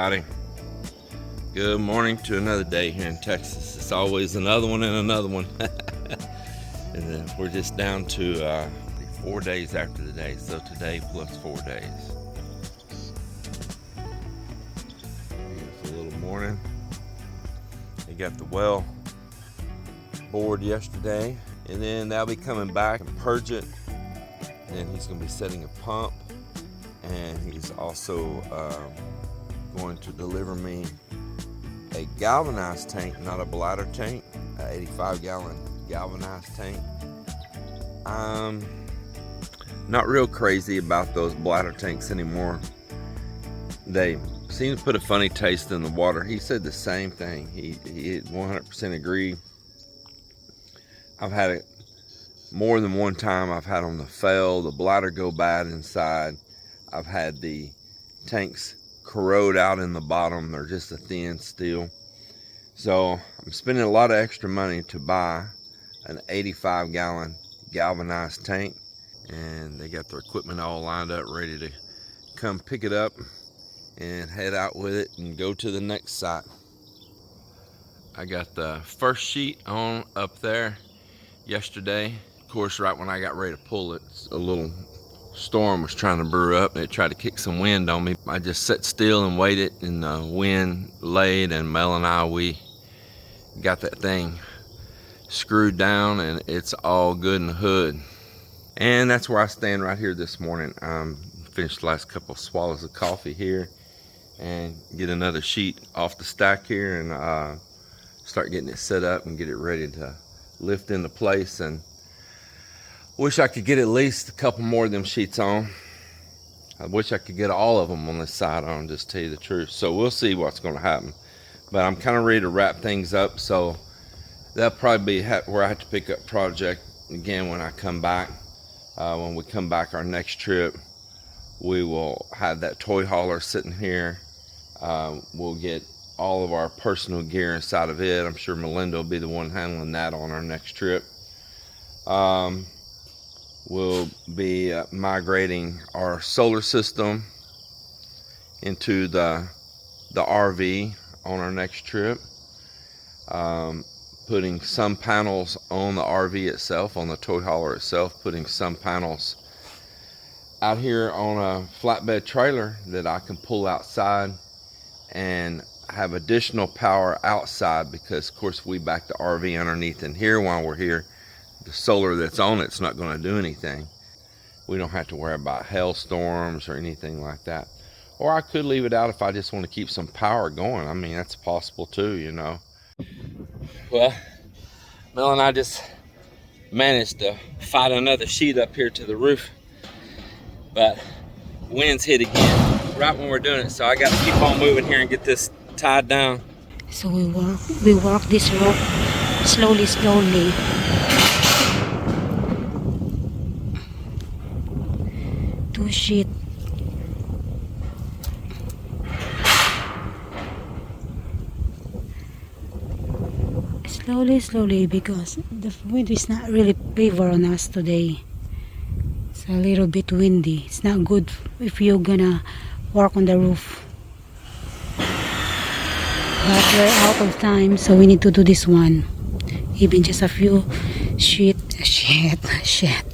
everybody. Good morning to another day here in Texas. It's always another one and another one. And then we're just down to 4 days after the day, so today plus 4 days. Beautiful little morning. They got the well bored yesterday, and then they'll be coming back and purge it. And he's going to be setting a pump, and he's also going to deliver me a galvanized tank, not a bladder tank, an 85-gallon galvanized tank. I'm not real crazy about those bladder tanks anymore. They seem to put a funny taste in the water. He said the same thing. He 100% agreed. I've had it more than one time. I've had them to fail, the bladder go bad inside. I've had the tanks corrode out in the bottom. They're just a thin steel. So I'm spending a lot of extra money to buy an 85-gallon galvanized tank, and they got their equipment all lined up ready to come pick it up and head out with it and go to the next site. I got the first sheet on up there yesterday. Of course, right when I got ready to pull it, a little storm was trying to brew up, and it tried to kick some wind on me. I just sat still and waited, and the wind laid, and Mel and I, we got that thing screwed down, and it's all good in the hood. And that's where I stand right here this morning. Finished the last couple of swallows of coffee here and get another sheet off the stack here, and start getting it set up and get it ready to lift into place. And wish I could get at least a couple more of them sheets on. I wish I could get all of them on this side on, just tell you the truth. So we'll see what's going to happen. But I'm kind of ready to wrap things up, so that'll probably be where I have to pick up project again when I come back. When we come back our next trip, we will have that toy hauler sitting here. We'll get all of our personal gear inside of it. I'm sure Melinda will be the one handling that on our next trip. We'll be migrating our solar system into the RV on our next trip. Putting some panels on the RV itself, on the toy hauler itself, putting some panels out here on a flatbed trailer that I can pull outside and have additional power outside, because of course we back the RV underneath in here while we're here. The solar that's on it's not going to do anything. We don't have to worry about hailstorms or anything like that. Or I could leave it out if I just want to keep some power going. I mean, that's possible too, you know. Well, Mel and I just managed to fight another sheet up here to the roof, but winds hit again right when we're doing it, so I got to keep on moving here and get this tied down. So we walk this rope slowly. Two sheet. Slowly, because the wind is not really favor on us today. It's a little bit windy. It's not good if you're gonna work on the roof. But we're out of time, so we need to do this one. Even just a few shit. Shit.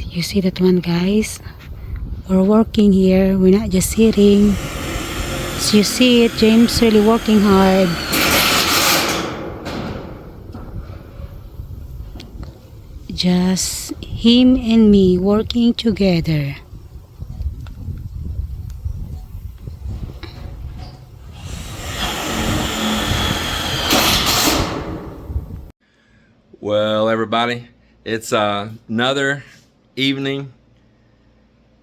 You see that one, guys? We're working here. We're not just sitting. So you see it, James really working hard. Just him and me working together. Well, everybody, it's another evening,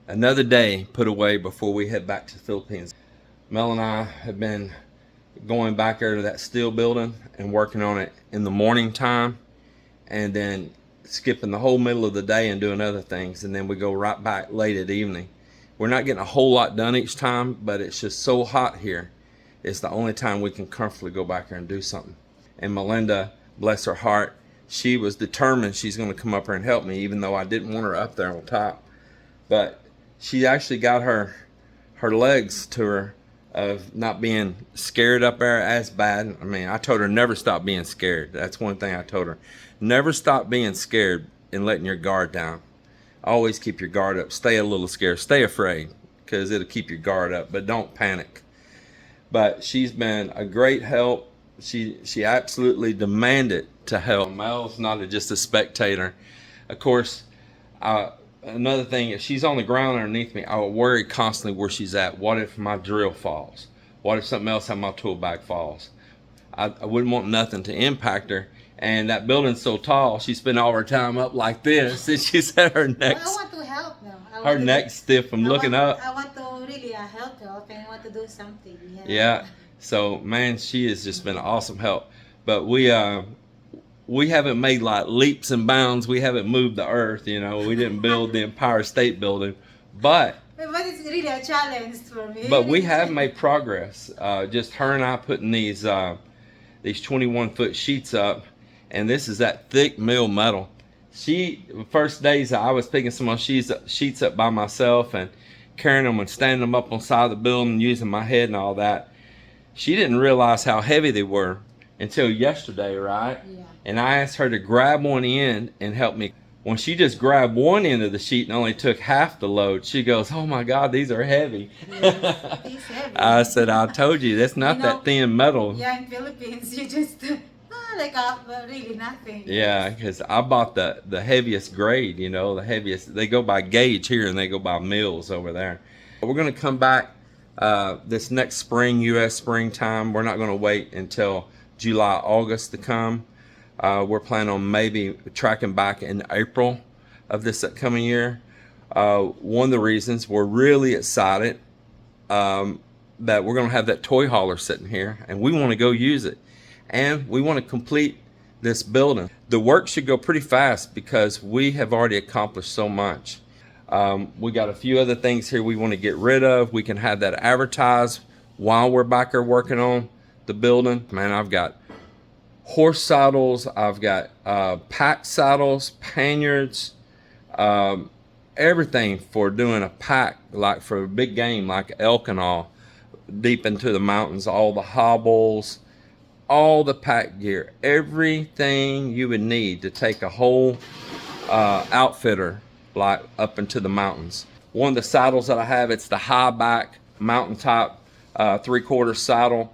another day put away before we head back to the Philippines. Mel and I have been going back there to that steel building and working on it in the morning time, and then skipping the whole middle of the day and doing other things, and then we go right back late at evening. We're not getting a whole lot done each time, but it's just so hot here. It's the only time we can comfortably go back there and do something. And Melinda, bless her heart, she was determined she's going to come up here and help me, even though I didn't want her up there on top. But she actually got her legs to her of not being scared up there as bad. I mean, I told her never stop being scared. That's one thing I told her. Never stop being scared and letting your guard down. Always keep your guard up. Stay a little scared. Stay afraid, because it'll keep your guard up, but don't panic. But she's been a great help. She absolutely demanded to help. Mel's not just a spectator. Of course, another thing is she's on the ground underneath me. I would worry constantly where she's at. What if my drill falls? What if something else on my tool bag falls? I wouldn't want nothing to impact her. And that building's so tall, she spent all her time up like this, and she said her neck's, I want to help now. her neck's stiff from looking up. I want to really help her, and I want to do something. Yeah. So man, she has just been an awesome help. But we haven't made like leaps and bounds. We haven't moved the earth. You know, we didn't build the Empire State Building, but it's really a challenge for me. But we have made progress. Just her and I putting these 21-foot sheets up. And this is that thick mill metal. First days I was picking some of those sheets up by myself and carrying them and standing them up on the side of the building, using my head and all that. She didn't realize how heavy they were until yesterday, right? Yeah. And I asked her to grab one end and help me. When she just grabbed one end of the sheet and only took half the load, she goes, "Oh my God, these are heavy." Yes, it's heavy. I said, "I told you, that's not that thin metal." Yeah, in Philippines, you just really nothing. Yeah, because I bought the heaviest grade, you know, the heaviest. They go by gauge here and they go by mils over there. We're going to come back this next spring, U.S. springtime. We're not going to wait until July, August to come. We're planning on maybe tracking back in April of this upcoming year. One of the reasons we're really excited that we're going to have that toy hauler sitting here, and we want to go use it. And we want to complete this building. The work should go pretty fast because we have already accomplished so much. We got a few other things here we want to get rid of. We can have that advertised while we're back there working on the building. Man, I've got horse saddles, I've got pack saddles, panniers, everything for doing a pack, like for a big game like elk and all, deep into the mountains, all the hobbles, all the pack gear, everything you would need to take a whole outfitter like up into the mountains. One of the saddles that I have, it's the high back mountaintop 3/4 saddle.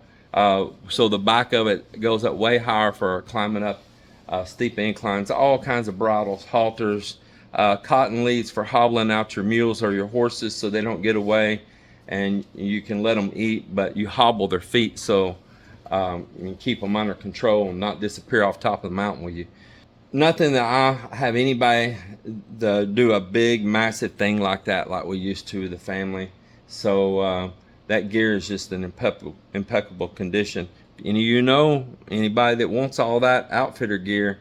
So the back of it goes up way higher for climbing up steep inclines. All kinds of bridles, halters, cotton leads for hobbling out your mules or your horses so they don't get away, and you can let them eat, but you hobble their feet so you can keep them under control and not disappear off top of the mountain with you. Nothing that I have anybody to do a big massive thing like that like we used to with the family. So that gear is just in impeccable condition. And you know, anybody that wants all that outfitter gear,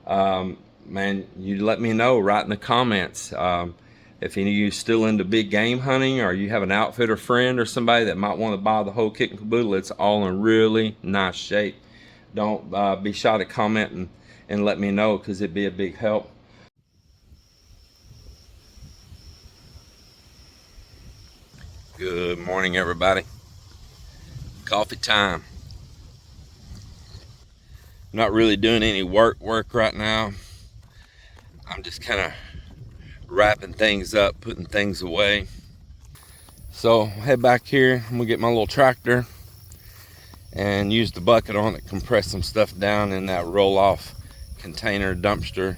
man, you let me know right in the comments. If any of you still into big game hunting, or you have an outfitter friend or somebody that might want to buy the whole kit and caboodle, it's all in really nice shape. Don't be shy to comment and let me know, because it'd be a big help. Good morning, everybody. Coffee time. Not really doing any work right now. I'm just kind of wrapping things up, putting things away. So head back here. I'm gonna get my little tractor and use the bucket on it, compress some stuff down in that roll-off container dumpster.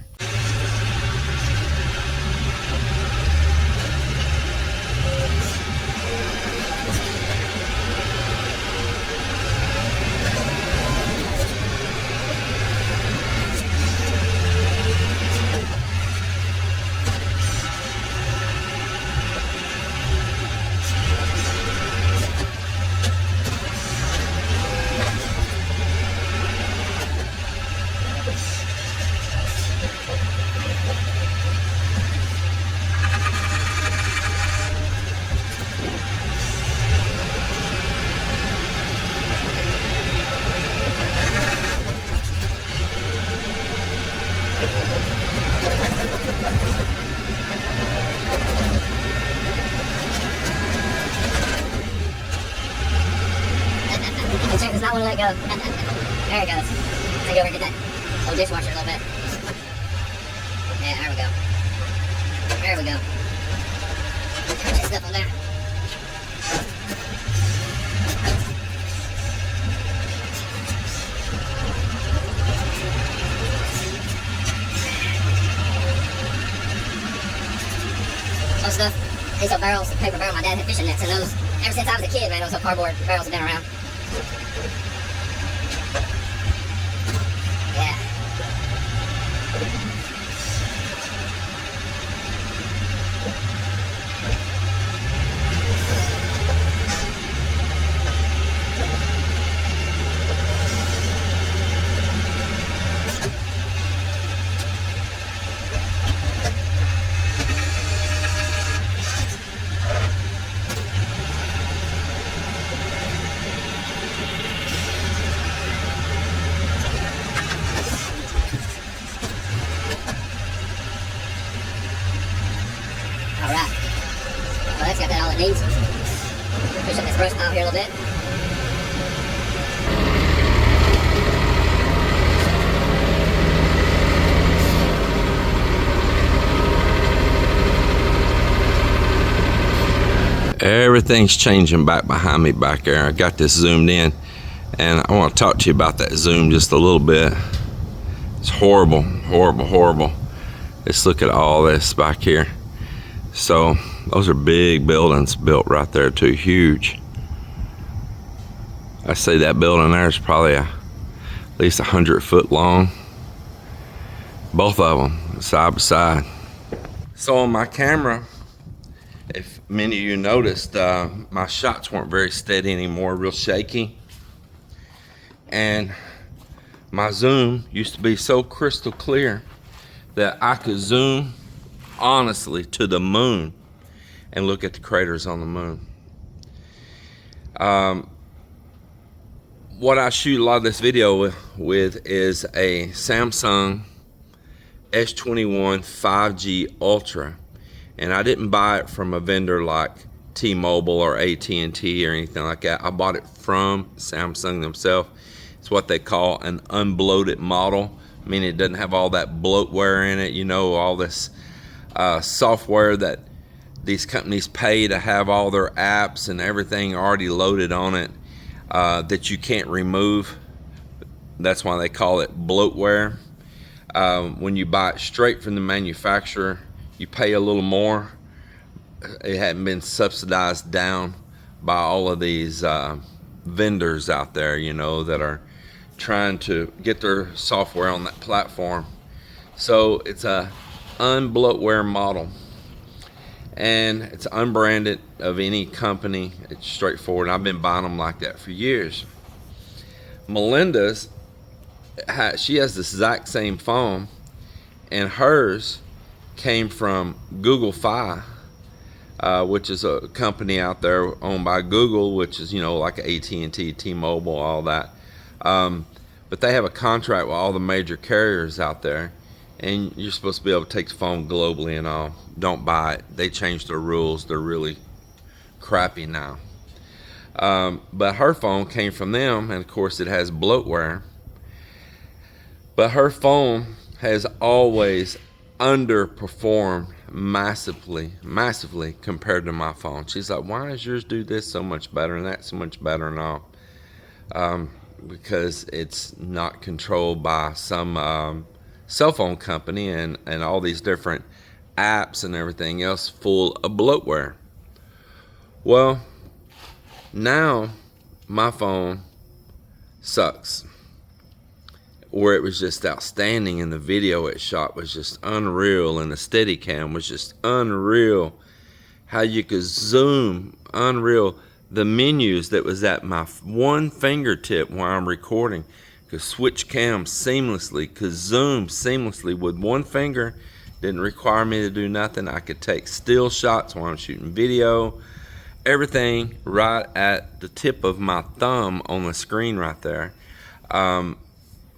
want to let go. There it goes. Take it over and get that old dishwasher a little bit. Yeah, there we go. There we go. Put that stuff on there. Those stuff, these old barrels, the paper barrel my dad had fishing nets in those. Ever since I was a kid, man, those old cardboard barrels have been around. Yeah. Alright. Well, that's got that all it needs. Push up this brush pile here a little bit. Everything's changing back behind me back there. I got this zoomed in, and I want to talk to you about that zoom just a little bit. It's horrible, horrible, horrible. Let's look at all this back here. So those are big buildings built right there too, huge. I say that building there is probably at least 100 foot long. Both of them side by side. So on my camera, if many of you noticed, my shots weren't very steady anymore, real shaky. And my zoom used to be so crystal clear that I could zoom honestly to the moon and look at the craters on the moon. What I shoot a lot of this video with is a Samsung S21 5G Ultra, and I didn't buy it from a vendor like T-Mobile or AT&T or anything like that. I bought it from Samsung themselves. It's what they call an unbloated model, meaning it doesn't have all that bloatware in it, you know, all this software that these companies pay to have all their apps and everything already loaded on it that you can't remove. That's why they call it bloatware. When you buy it straight from the manufacturer, you pay a little more. It hadn't been subsidized down by all of these vendors out there, you know, that are trying to get their software on that platform. So it's a unbloatware model, and it's unbranded of any company. It's straightforward. I've been buying them like that for years. Melinda's, she has this exact same phone, and hers came from Google Fi, which is a company out there owned by Google, which is, you know, like AT&T, T-Mobile, all that. But they have a contract with all the major carriers out there, and you're supposed to be able to take the phone globally and all. Don't buy it. They changed their rules. They're really crappy now. But her phone came from them, and of course it has bloatware. But her phone has always underperformed massively compared to my phone. She's like, why does yours do this so much better and that so much better and all? Because it's not controlled by some cell phone company and all these different apps and everything else full of bloatware. Well, now my phone sucks. Where it was just outstanding, and the video it shot was just unreal, and the Steadicam was just unreal. How you could zoom, unreal. The menus that was at my one fingertip while I'm recording, could switch cams seamlessly, could zoom seamlessly with one finger. Didn't require me to do nothing. I could take still shots while I'm shooting video. Everything right at the tip of my thumb on the screen right there.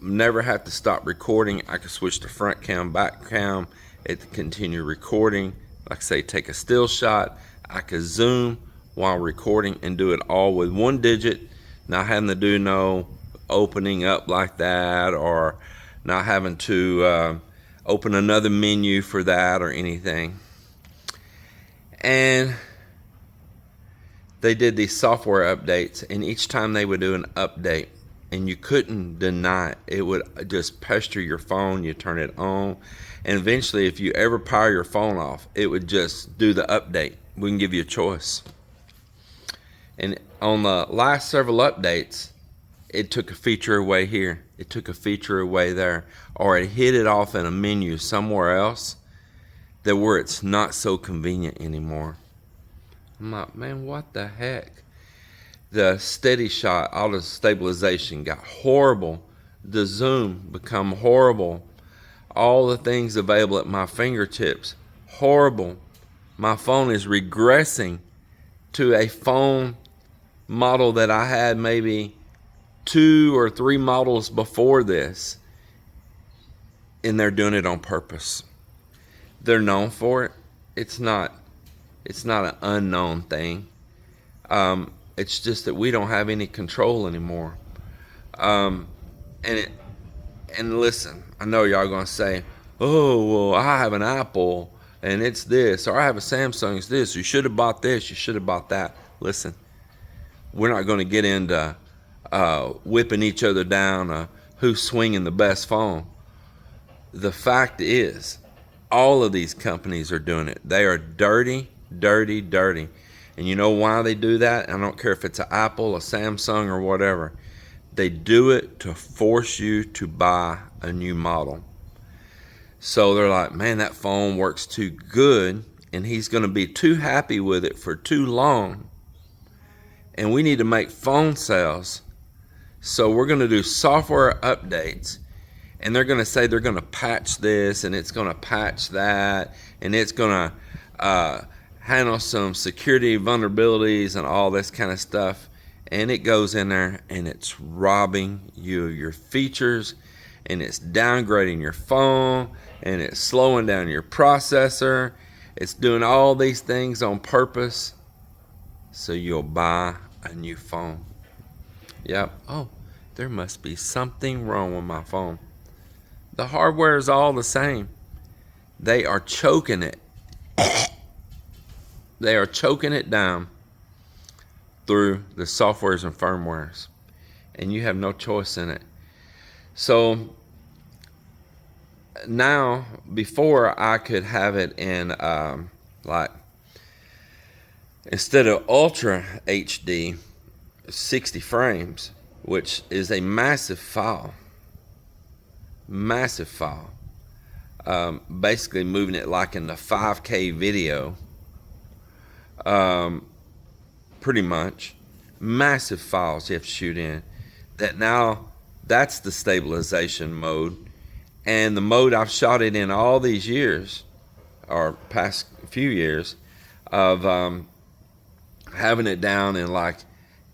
Never have to stop recording. I could switch to front cam, back cam, it continue recording. Like I say, take a still shot. I could zoom while recording and do it all with one digit, not having to do no opening up like that, or not having to open another menu for that or anything. And they did these software updates, and each time they would do an update, and you couldn't deny it. It would just pester your phone. You turn it on, and eventually, if you ever power your phone off, it would just do the update. We can give you a choice. And on the last several updates, it took a feature away here. It took a feature away there, or it hit it off in a menu somewhere else that where it's not so convenient anymore. I'm like, man, what the heck? The steady shot, auto stabilization got horrible. The zoom become horrible. All the things available at my fingertips, horrible. My phone is regressing to a phone model that I had maybe 2 or 3 models before this. And they're doing it on purpose. They're known for it. It's not an unknown thing. It's just that we don't have any control anymore. And listen, I know y'all gonna say, oh, well, I have an Apple and it's this, or I have a Samsung, it's this. You should have bought this, you should have bought that. Listen, we're not gonna get into whipping each other down, who's swinging the best phone. The fact is, all of these companies are doing it. They are dirty, dirty, dirty. And you know why they do that? I don't care if it's an Apple, a Samsung, or whatever. They do it to force you to buy a new model. So they're like, man, that phone works too good, and he's going to be too happy with it for too long. And we need to make phone sales. So we're going to do software updates. And they're going to say they're going to patch this, and it's going to patch that, and it's going to handle some security vulnerabilities and all this kind of stuff. And it goes in there, and it's robbing you of your features, and it's downgrading your phone, and it's slowing down your processor. It's doing all these things on purpose so you'll buy a new phone. Yep. Oh, there must be something wrong with my phone. The hardware is all the same. They are choking it. They are choking it down through the softwares and firmwares. And you have no choice in it. So now, before I could have it in like, instead of Ultra HD, 60 frames, which is a massive file. Basically moving it like in the 5K video, pretty much. Massive files you have to shoot in. That now, that's the stabilization mode. And the mode I've shot it in all these years, or past few years, of having it down in like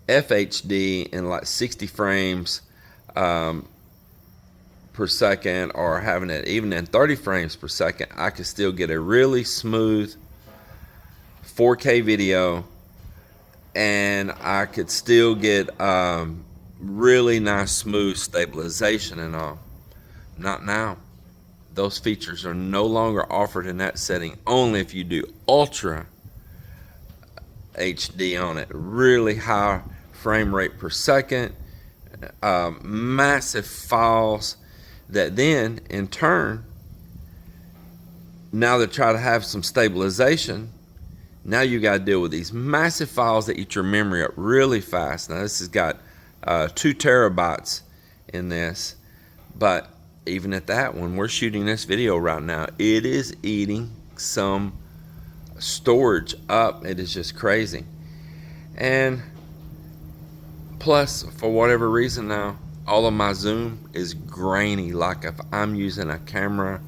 FHD in like 60 frames per second, or having it even in 30 frames per second, I could still get a really smooth 4K video, and I could still get really nice smooth stabilization and all. Not now. Those features are no longer offered in that setting, only if you do Ultra HD on it. Really high frame rate per second, massive files that then in turn, now to try to have some stabilization, now you got to deal with these massive files that eat your memory up really fast. Now this has got 2 terabytes in this, but even at that, when we're shooting this video right now, it is eating some storage up. It is just crazy. And plus, for whatever reason now, all of my zoom is grainy, like if I'm using a camera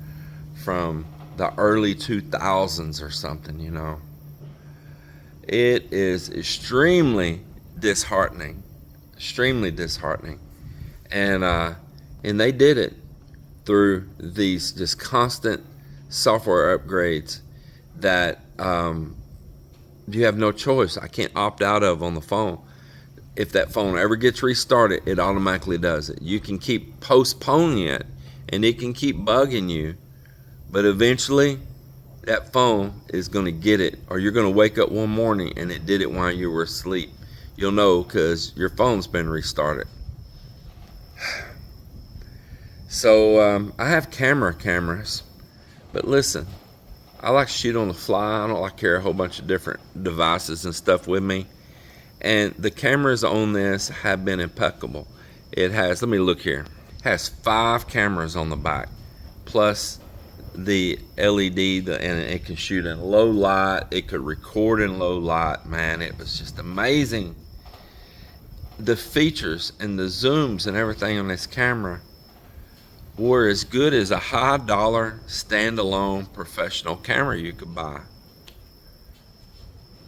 from the early 2000s or something, you know. It is extremely disheartening. And they did it through these just constant software upgrades that you have no choice. I can't opt out of on the phone. if that phone ever gets restarted, it automatically does it. You can keep postponing it, and it can keep bugging you, but eventually that phone is going to get it, or you're going to wake up one morning and it did it while you were asleep. You'll know because your phone's been restarted. So I have cameras, but listen, I like to shoot on the fly. I don't like to carry a whole bunch of different devices and stuff with me. And the cameras on this have been impeccable. It has, let me look here, it has 5 cameras on the back, plus the LED, and it can shoot in low light. It could record in low light. Man, it was just amazing. The features and the zooms and everything on this camera were as good as a high dollar standalone professional camera you could buy,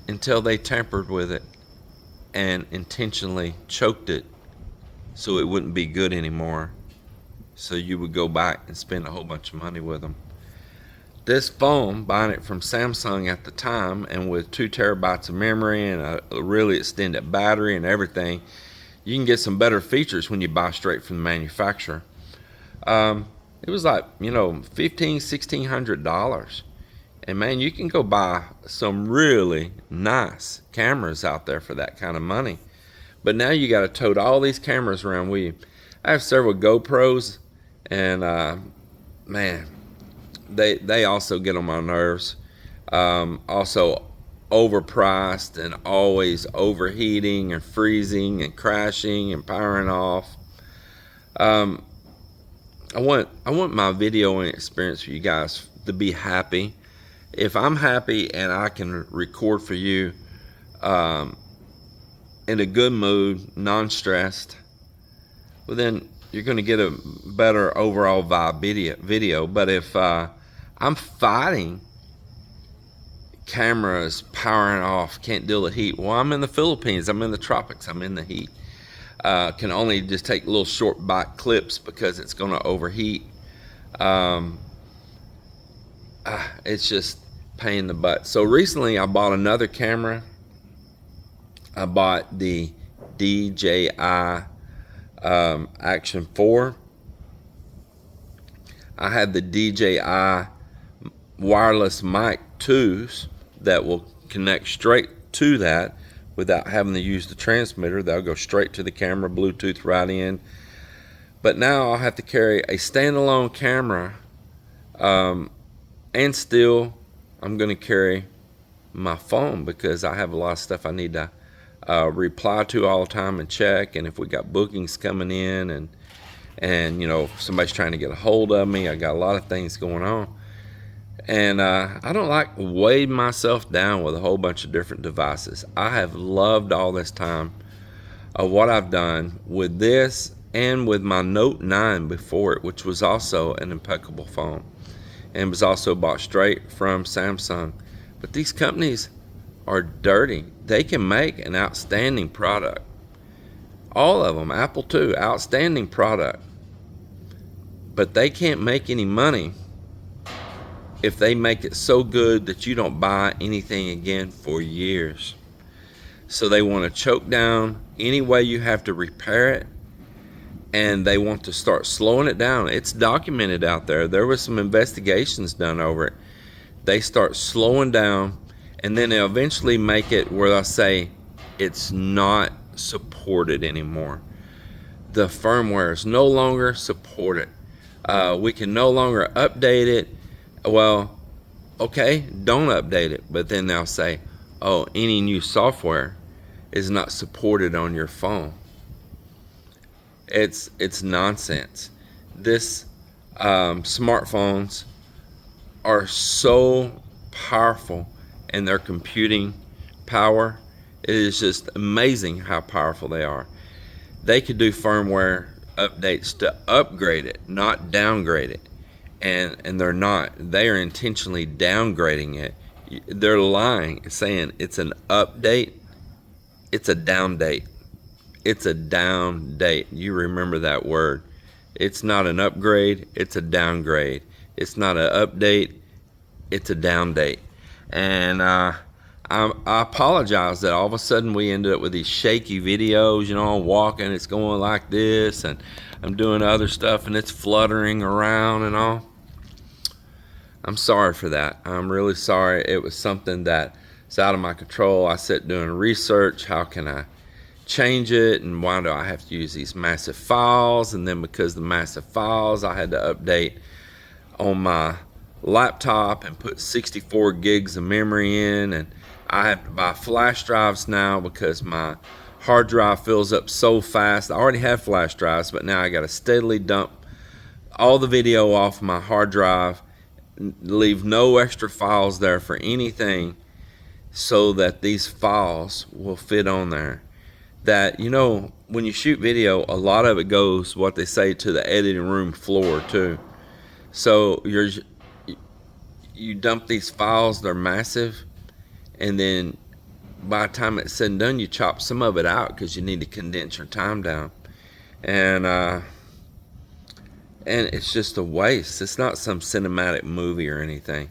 until they tampered with it and intentionally choked it so it wouldn't be good anymore, so you would go back and spend a whole bunch of money with them. This phone, buying it from Samsung at the time, and with 2 terabytes of memory and a really extended battery and everything, you can get some better features when you buy straight from the manufacturer. It was like, $1,500-$1,600. And man, you can go buy some really nice cameras out there for that kind of money. But now you got to tote all these cameras around with you. I have several GoPros, and man, they also get on my nerves. Also overpriced and always overheating and freezing and crashing and powering off. I want my videoing experience for you guys to be happy. If I'm happy and I can record for you in a good mood, non-stressed, well, then you're going to get a better overall vibe video. But if I'm fighting cameras powering off, can't deal with heat, well, I'm in the Philippines, I'm in the tropics, I'm in the heat, can only just take little short bite clips because it's going to overheat. It's just pain in the butt. So recently I bought another camera. I bought the DJI Action 4. I had the DJI wireless mic 2s that will connect straight to that without having to use the transmitter. That'll go straight to the camera, Bluetooth right in. But now I'll have to carry a standalone camera, and still I'm going to carry my phone because I have a lot of stuff I need to reply to all the time and check. And if we got bookings coming in, and if somebody's trying to get a hold of me, I got a lot of things going on. And I don't like weighing myself down with a whole bunch of different devices. I have loved all this time of what I've done with this and with my Note 9 before it, which was also an impeccable phone and was also bought straight from Samsung. But these companies are dirty. They can make an outstanding product. All of them, Apple too, outstanding product. But they can't make any money if they make it so good that you don't buy anything again for years. So they want to choke down any way you have to repair it, and they want to start slowing it down. It's documented out there. There was some investigations done over it. They start slowing down, and then they'll eventually make it where they'll say it's not supported anymore. The firmware is no longer supported. We can no longer update it. Well, okay, don't update it. But then they'll say, oh, any new software is not supported on your phone. It's nonsense. This smartphones are so powerful in their computing power. It is just amazing how powerful they are. They could do firmware updates to upgrade it, not downgrade it. And they're not. They are intentionally downgrading it. They're lying, saying it's an update. It's a down date. It's a down date. You remember that word. It's not an upgrade. It's a downgrade. It's not an update. It's a down date. And I I apologize that all of a sudden we ended up with these shaky videos. You know, I'm walking, it's going like this, and I'm doing other stuff, and it's fluttering around and all. I'm sorry for that. I'm really sorry. It was something that's out of my control. I sat doing research. How can I change it, and why do I have to use these massive files? And then because the massive files, I had to update on my laptop and put 64 gigs of memory in, and I have to buy flash drives now because my hard drive fills up so fast. I already have flash drives, but now I got to steadily dump all the video off my hard drive, leave no extra files there for anything, so that these files will fit on there. That, you know, when you shoot video, a lot of it goes, what they say, to the editing room floor too. So you dump these files, they're massive, and then by the time it's said and done, you chop some of it out because you need to condense your time down. And it's just a waste. It's not some cinematic movie or anything.